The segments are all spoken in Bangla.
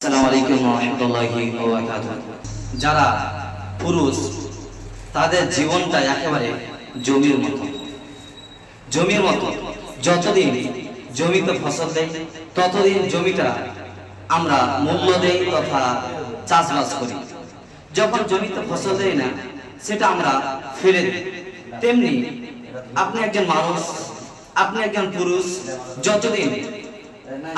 আসসালামু আলাইকুম ওয়া রাহমাতুল্লাহি ওয়া বারাকাতুহু। যারা পুরুষ তাদের জীবনটা একেবারে জমির মতো। যতদিন জমিতে ফসল দেয় ততদিন জমিটা আমরা মূল্য দেই তথা চাষবাস করি। যখন জমিতে ফসল দেয় না সেটা আমরা ফেলে দিই। তেমনি আপনি একজন মানুষ, আপনি একজন পুরুষ, যতদিন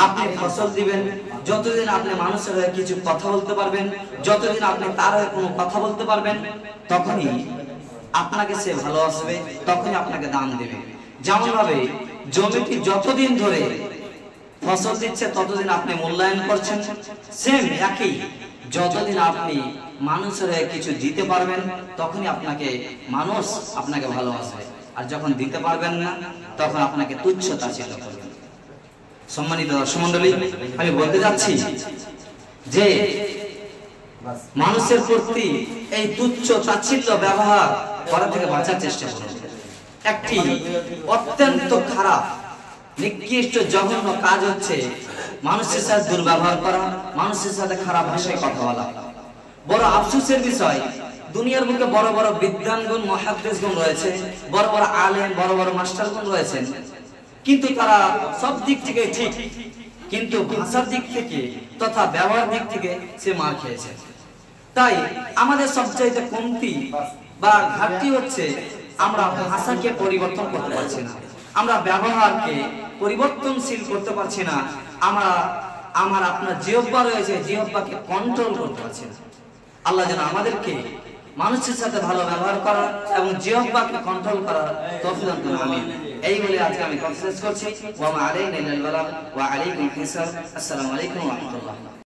আপনি ফসল দিবেন, যতদিন আপনি মানুষের হয়ে কিছু কথা বলতে পারবেন, যতদিন আপনি তার হয়ে কোনো কথা বলতে পারবেন, তখনই আপনাকে সে ভালোবাসবে, তখনই আপনাকে দান দেবে। যেমন ভাবে জমিটি যতদিন ধরে ফসল দিচ্ছে ততদিন আপনি মূল্যায়ন করছেন, সেম একই যতদিন আপনি মানুষের হয়ে কিছু দিতে পারবেন তখনই মানুষ আপনাকে ভালোবাসবে। আর যখন দিতে পারবেন না তখন আপনাকে তুচ্ছ তাচ্ছিল্য করবে। সম্মানিত দর্শক মণ্ডলী, আমি বলতে যাচ্ছি যে মানুষের প্রতি এই তুচ্ছ তাচ্ছিল্য ব্যবহার করা থেকে বাঁচার চেষ্টা করুন। একটি অত্যন্ত খারাপ নিকৃষ্ট জঘন্য কাজ হচ্ছে মানুষের সাথে দুর্ব্যবহার করা, মানুষের সাথে খারাপ ভাষায় কথা বলা। বড় আফসোসের বিষয়, দুনিয়ার বুকে বড় বড় বিদ্বানগণ, মুহাদ্দিসগণ রয়েছে, বড় বড় আলেম, বড় বড় মাস্টারগণ রয়েছেন, কিন্তু তারা সব দিক থেকে ঠিক, কিন্তু ভাষার দিক থেকে তথা ব্যবহার দিক থেকে সে মার খেয়েছে। তাই আমাদের সবচাইতে কমতি বা ঘাটতি হচ্ছে আমরা ভাষাকে পরিবর্তন করতে পারছি না, আমরা ব্যবহারকে পরিবর্তনশীল করতে পারছি না, আমার আপনার জিহ্বা রয়েছে, জিহ্বাকে কন্ট্রোল করতে পারছি না। আল্লাহ যেন আমাদেরকে মানুষের সাথে ভালো ব্যবহার করা এবং জিহ্বাকে কন্ট্রোল করার তৌফিক দান করুন, আমিন। এই বলে আজকে আমি কথা শেষ করছি। ওয়া মা আলাইনা ইল্লাল বালাগ ওয়া আলাইকুম হিসাব। আসসালামু আলাইকুম ওয়া রাহমাতুল্লাহ।